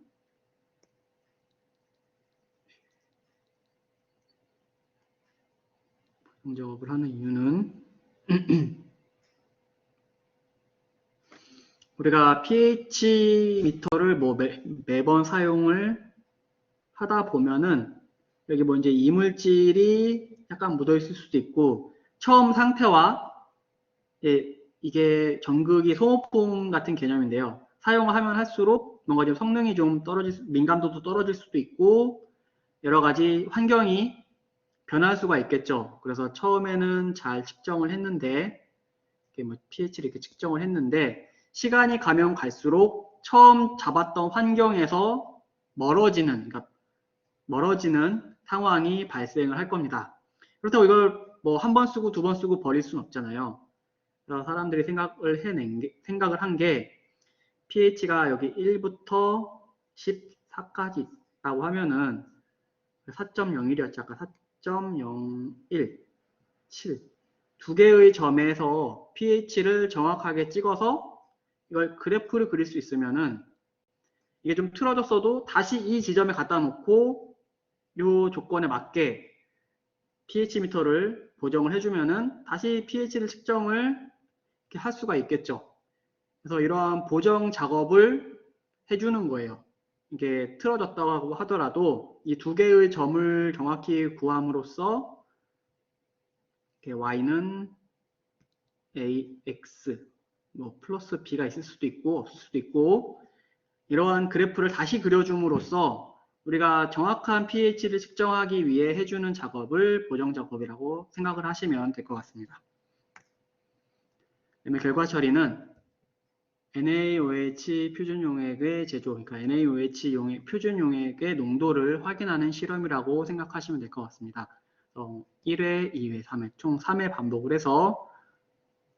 우리가 pH 미터를 뭐 매번 사용을 하다 보면은 여기 뭐 이제 이물질이 약간 묻어 있을 수도 있고 처음 상태와 이게 전극이 소모품 같은 개념인데요. 사용을 하면 할수록 뭔가 좀 성능이 좀 민감도도 떨어질 수도 있고 여러 가지 환경이 변할 수가 있겠죠. 그래서 처음에는 잘 측정을 했는데 뭐 pH를 이렇게 측정을 했는데 시간이 가면 갈수록 처음 잡았던 환경에서 멀어지는 상황이 발생을 할 겁니다. 그렇다고 이걸 뭐 한 번 쓰고 두 번 쓰고 버릴 수는 없잖아요. 그래서 사람들이 생각을 한 게 pH가 여기 1부터 14까지 있다고 하면은 4.01이었죠. 아까 4.01, 7. 두 개의 점에서 pH를 정확하게 찍어서 이걸 그래프를 그릴 수 있으면은 이게 좀 틀어졌어도 다시 이 지점에 갖다 놓고 이 조건에 맞게 pH 미터를 보정을 해주면은 다시 pH를 측정을 이렇게 할 수가 있겠죠. 그래서 이러한 보정 작업을 해주는 거예요. 이게 틀어졌다고 하더라도 이 두 개의 점을 정확히 구함으로써 y는 ax, 뭐 플러스 b가 있을 수도 있고 없을 수도 있고 이러한 그래프를 다시 그려줌으로써 우리가 정확한 pH를 측정하기 위해 해주는 작업을 보정 작업이라고 생각을 하시면 될 것 같습니다. 그다음에 결과 처리는 NaOH 표준 용액의 제조, 그러니까 NaOH 표준 용액의 농도를 확인하는 실험이라고 생각하시면 될 것 같습니다. 1회, 2회, 3회, 총 3회 반복을 해서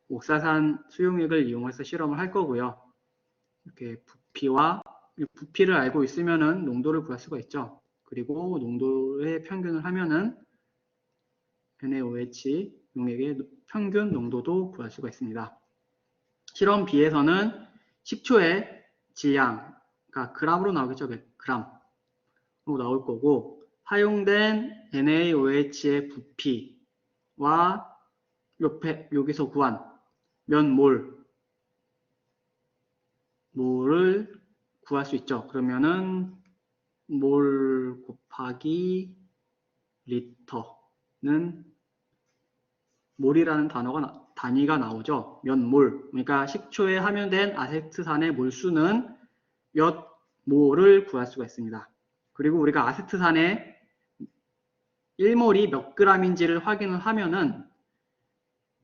옥사산 수용액을 이용해서 실험을 할 거고요. 이렇게 부피를 알고 있으면은 농도를 구할 수가 있죠. 그리고 농도의 평균을 하면은 NaOH 용액의 평균 농도도 구할 수가 있습니다. 실험 B에서는 식초의 질량, 그러니까 g으로 나오겠죠. g으로 나올 거고 사용된 NaOH의 부피와 여기서 구한 몇 몰을 구할 수 있죠. 그러면은 몰 곱하기 리터는 몰이라는 단위가 나오죠. 몇 몰. 그러니까 식초에 함유된 아세트산의 몰수는 몇 몰을 구할 수가 있습니다. 그리고 우리가 아세트산의 1몰이 몇 g인지를 확인을 하면은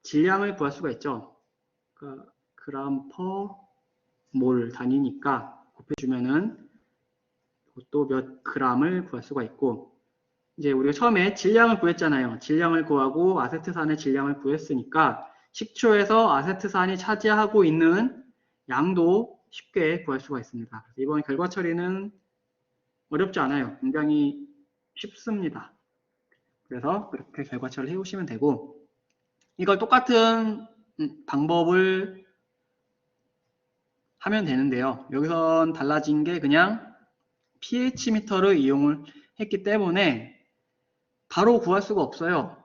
질량을 구할 수가 있죠. 그러니까 그램 퍼 몰 단위니까 곱해주면은 또 몇 g을 구할 수가 있고 이제 우리가 처음에 질량을 구했잖아요. 질량을 구하고 아세트산의 질량을 구했으니까 식초에서 아세트산이 차지하고 있는 양도 쉽게 구할 수가 있습니다. 이번 결과 처리는 어렵지 않아요. 굉장히 쉽습니다. 그래서 그렇게 결과 처리를 해오시면 되고 이걸 똑같은 방법을 하면 되는데요. 여기선 달라진 게 그냥 pH 미터를 이용을 했기 때문에 바로 구할 수가 없어요.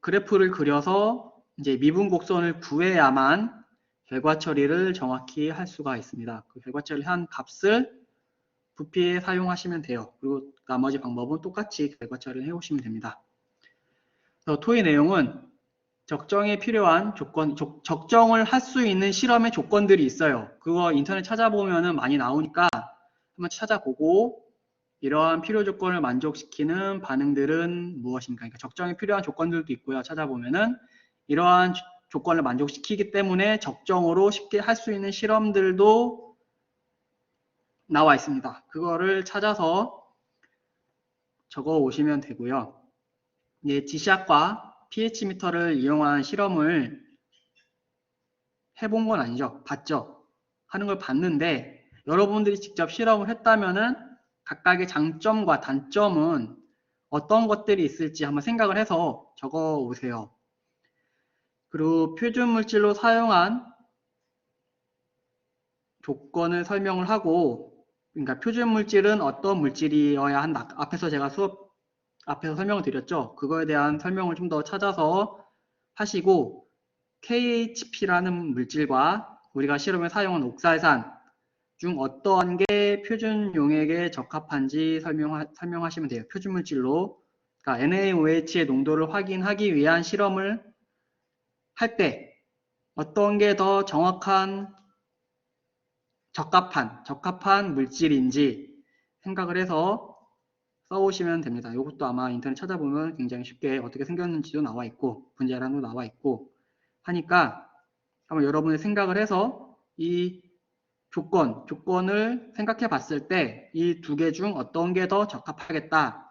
그래프를 그려서 이제 미분 곡선을 구해야만 결과 처리를 정확히 할 수가 있습니다. 그 결과 처리한 값을 부피에 사용하시면 돼요. 그리고 나머지 방법은 똑같이 결과 처리를 해오시면 됩니다. 토의 내용은 적정에 필요한 적정을 할 수 있는 실험의 조건들이 있어요. 그거 인터넷 찾아보면은 많이 나오니까 한번 찾아보고 이러한 필요 조건을 만족시키는 반응들은 무엇인가? 그러니까 적정에 필요한 조건들도 있고요. 찾아보면은 이러한 조건을 만족시키기 때문에 적정으로 쉽게 할 수 있는 실험들도 나와 있습니다. 그거를 찾아서 적어 오시면 되고요. 이제 G샷과 pH 미터를 이용한 실험을 해본 건 아니죠. 봤죠. 하는 걸 봤는데 여러분들이 직접 실험을 했다면은 각각의 장점과 단점은 어떤 것들이 있을지 한번 생각을 해서 적어 오세요. 그리고 표준 물질로 사용한 조건을 설명을 하고, 그러니까 표준 물질은 어떤 물질이어야 한다. 앞에서 제가 수업 앞에서 설명을 드렸죠. 그거에 대한 설명을 좀 더 찾아서 하시고 KHP라는 물질과 우리가 실험에 사용한 옥살산 중 어떠한 게 표준 용액에 적합한지 설명하시면 돼요. 표준 물질로. 그러니까 NaOH의 농도를 확인하기 위한 실험을 할 때 어떤 게 더 정확한 적합한 물질인지 생각을 해서 써오시면 됩니다. 이것도 아마 인터넷 찾아보면 굉장히 쉽게 어떻게 생겼는지도 나와 있고 분자량도 나와 있고 하니까 한번 여러분이 생각을 해서 이 조건을 생각해 봤을 때 이 두 개 중 어떤 게 더 적합하겠다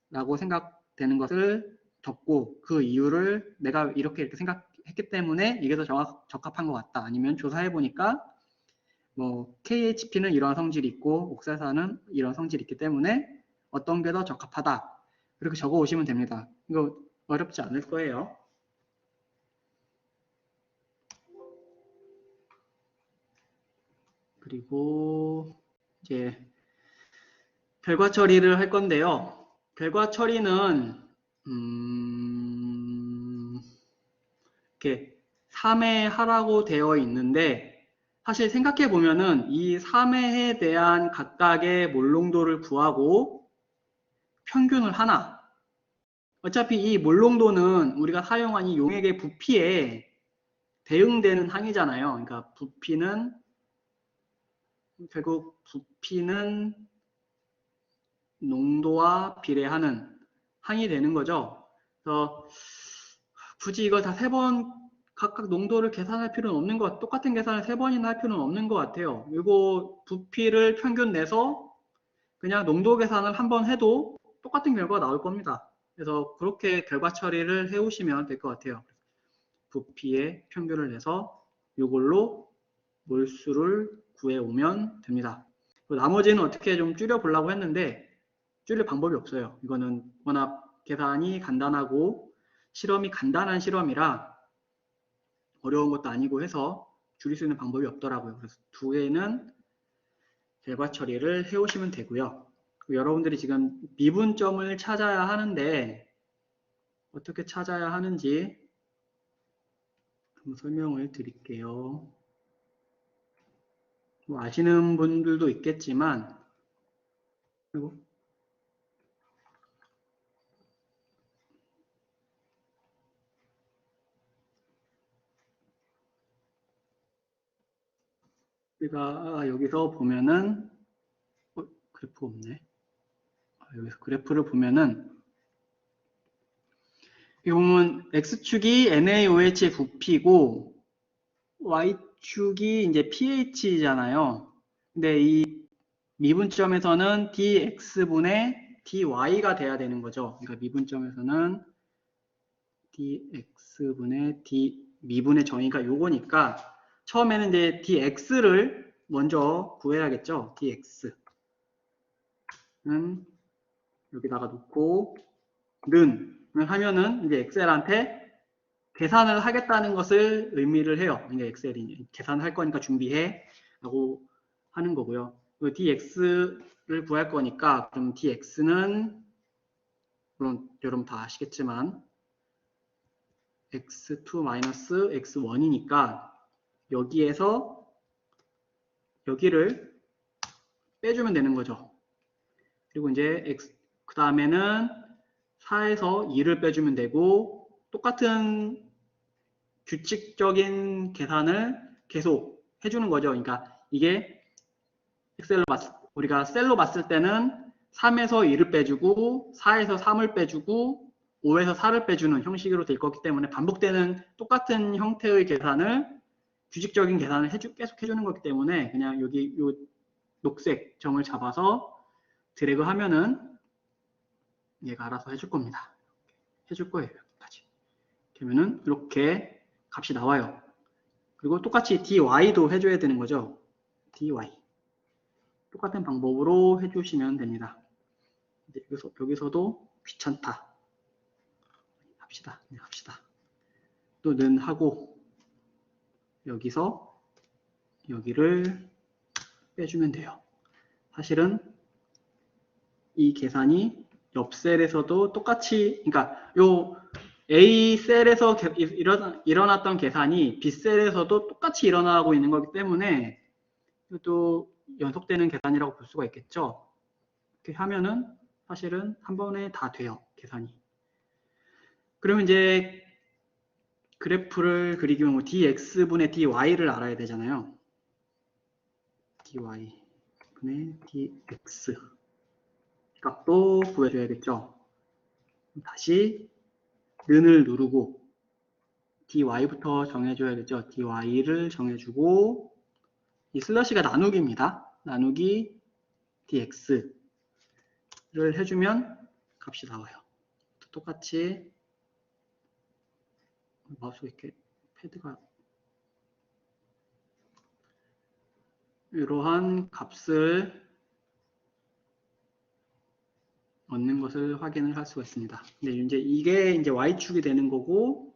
라고 생각되는 것을 적고 그 이유를 내가 이렇게 생각했기 때문에 이게 더 적합한 것 같다. 아니면 조사해 보니까 뭐 KHP는 이러한 성질이 있고 옥사사는 이런 성질이 있기 때문에 어떤 게 더 적합하다. 이렇게 적어 오시면 됩니다. 이거 어렵지 않을 거예요. 그리고 이제 결과 처리를 할 건데요. 결과 처리는 이렇게 3회 하라고 되어 있는데 사실 생각해 보면은 이 3회에 대한 각각의 몰농도를 구하고 평균을 하나. 어차피 이 몰농도는 우리가 사용한 이 용액의 부피에 대응되는 항이잖아요. 그러니까 부피는 결국 부피는 농도와 비례하는 항이 되는 거죠. 그래서 굳이 이걸 다 3번 각각 농도를 계산할 필요는 없는 것 같아요. 똑같은 계산을 3번이나 할 필요는 없는 것 같아요. 이거 부피를 평균 내서 그냥 농도 계산을 한번 해도 똑같은 결과가 나올 겁니다. 그래서 그렇게 결과 처리를 해오시면 될 것 같아요. 부피의 평균을 내서 이걸로 몰수를 구해오면 됩니다. 나머지는 어떻게 좀 줄여보려고 했는데 줄일 방법이 없어요. 이거는 워낙 계산이 간단하고 실험이 간단한 실험이라 어려운 것도 아니고 해서 줄일 수 있는 방법이 없더라고요. 그래서 두 개는 결과 처리를 해오시면 되고요. 여러분들이 지금 미분점을 찾아야 하는데 어떻게 찾아야 하는지 한번 설명을 드릴게요. 뭐 아시는 분들도 있겠지만 그리고 우리가 여기서 보면은 그래프 없네. 여기서 그래프를 보면은 이 보면 x축이 NaOH의 부피고 y축이 이제 pH잖아요. 근데 이 미분점에서는 dx분의 dy가 돼야 되는 거죠. 그러니까 미분점에서는 dx분의 미분의 정의가 요거니까 처음에는 이제 dx를 먼저 구해야겠죠. dx는 여기다가 놓고 는 하면은 이제 엑셀한테 계산을 하겠다는 것을 의미를 해요. 이제 엑셀이 계산할 거니까 준비해 라고 하는 거고요. dx를 구할 거니까 그럼 dx는 물론 여러분 다 아시겠지만 x2 마이너스 x1이니까 여기에서 여기를 빼주면 되는 거죠. 그리고 이제 그 다음에는 4에서 2를 빼주면 되고 똑같은 규칙적인 계산을 계속 해주는 거죠. 그러니까 이게 우리가 셀로 봤을 때는 3에서 2를 빼주고 4에서 3을 빼주고 5에서 4를 빼주는 형식으로 될 거기 때문에 반복되는 똑같은 형태의 계산을 규칙적인 계산을 계속 해주는 거기 때문에 그냥 여기 요 녹색 점을 잡아서 드래그 하면은 얘가 알아서 해줄 겁니다. 해줄 거예요. 여기까지. 그러면은 이렇게 값이 나와요. 그리고 똑같이 dy도 해줘야 되는 거죠. dy. 똑같은 방법으로 해주시면 됩니다. 여기서도 귀찮다. 합시다. 네, 합시다. 또 는 하고 여기서 여기를 빼주면 돼요. 사실은 이 계산이 옆 셀에서도 똑같이 그러니까 요 A 셀에서 일어났던 계산이 B 셀에서도 똑같이 일어나고 있는 거기 때문에 또 연속되는 계산이라고 볼 수가 있겠죠. 이렇게 하면은 사실은 한 번에 다 돼요. 계산이. 그러면 이제 그래프를 그리기 위해 dx분의 dy를 알아야 되잖아요. dy분의 dx 값도 구해줘야겠죠. 다시 는을 누르고 dy부터 정해줘야겠죠. dy를 정해주고 이 슬러시가 나누기입니다. 나누기 dx를 해주면 값이 나와요. 똑같이 마우스가 이렇게 패드가 이러한 값을 얻는 것을 확인을 할 수가 있습니다. 근데 이제 이게 이제 y축이 되는 거고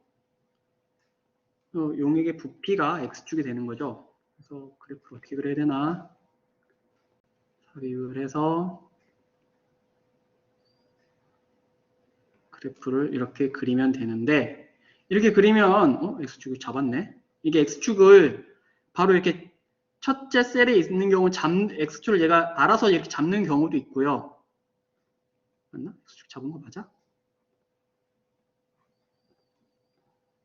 용액의 부피가 x축이 되는 거죠. 그래서 그래프를 어떻게 그려야 되나? 삽입을 해서 그래프를 이렇게 그리면 되는데, 이렇게 그리면 x축을 잡았네. 이게 x축을 바로 이렇게 첫째 셀에 있는 경우 x축을 얘가 알아서 이렇게 잡는 경우도 있고요. 맞나? x축 잡은 거 맞아?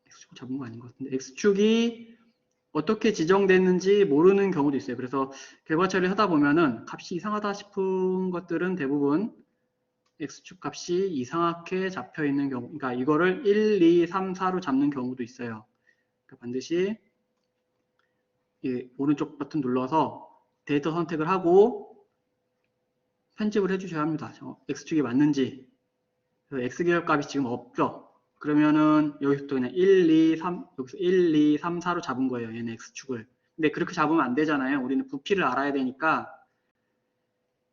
x축 잡은 거 아닌 것 같은데, x축이 어떻게 지정됐는지 모르는 경우도 있어요. 그래서 결과 처리를 하다 보면은 값이 이상하다 싶은 것들은 대부분 x축 값이 이상하게 잡혀 있는 경우, 그러니까 이거를 1, 2, 3, 4로 잡는 경우도 있어요. 그러니까 반드시 이 오른쪽 버튼 눌러서 데이터 선택을 하고 편집을 해주셔야 합니다. x축이 맞는지. x기억 값이 지금 없죠. 그러면은 여기서부터 그냥 1, 2, 3, 여기서 1, 2, 3, 4로 잡은 거예요. 얘는 x축을. 근데 그렇게 잡으면 안 되잖아요. 우리는 부피를 알아야 되니까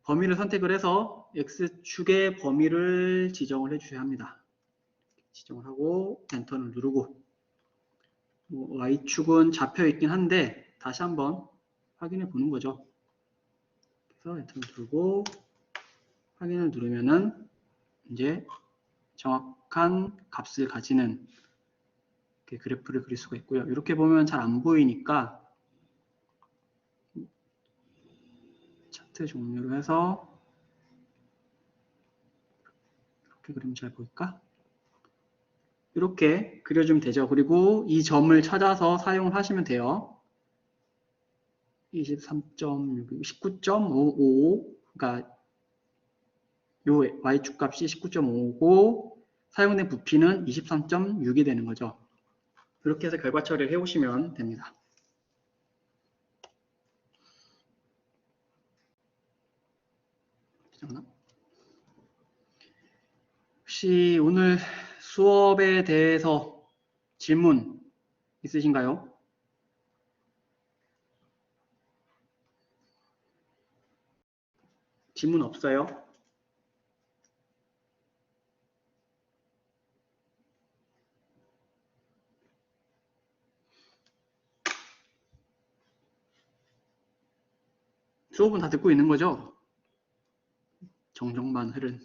범위를 선택을 해서 x축의 범위를 지정을 해주셔야 합니다. 지정을 하고 엔터를 누르고 y축은 잡혀 있긴 한데 다시 한번 확인해 보는 거죠. 그래서 엔터를 누르고 확인을 누르면은 이제 정확한 값을 가지는 그래프를 그릴 수가 있고요. 이렇게 보면 잘 안 보이니까 차트 종류로 해서 이렇게 그리면 잘 보일까? 이렇게 그려주면 되죠. 그리고 이 점을 찾아서 사용을 하시면 돼요. 23.6, 19.55, 그러니까 요 y축 값이 19.55고 사용된 부피는 23.6이 되는 거죠. 이렇게 해서 결과 처리를 해오시면 됩니다. 혹시 오늘 수업에 대해서 질문 있으신가요? 질문 없어요? 수업은 다 듣고 있는 거죠? 정정만 흐른.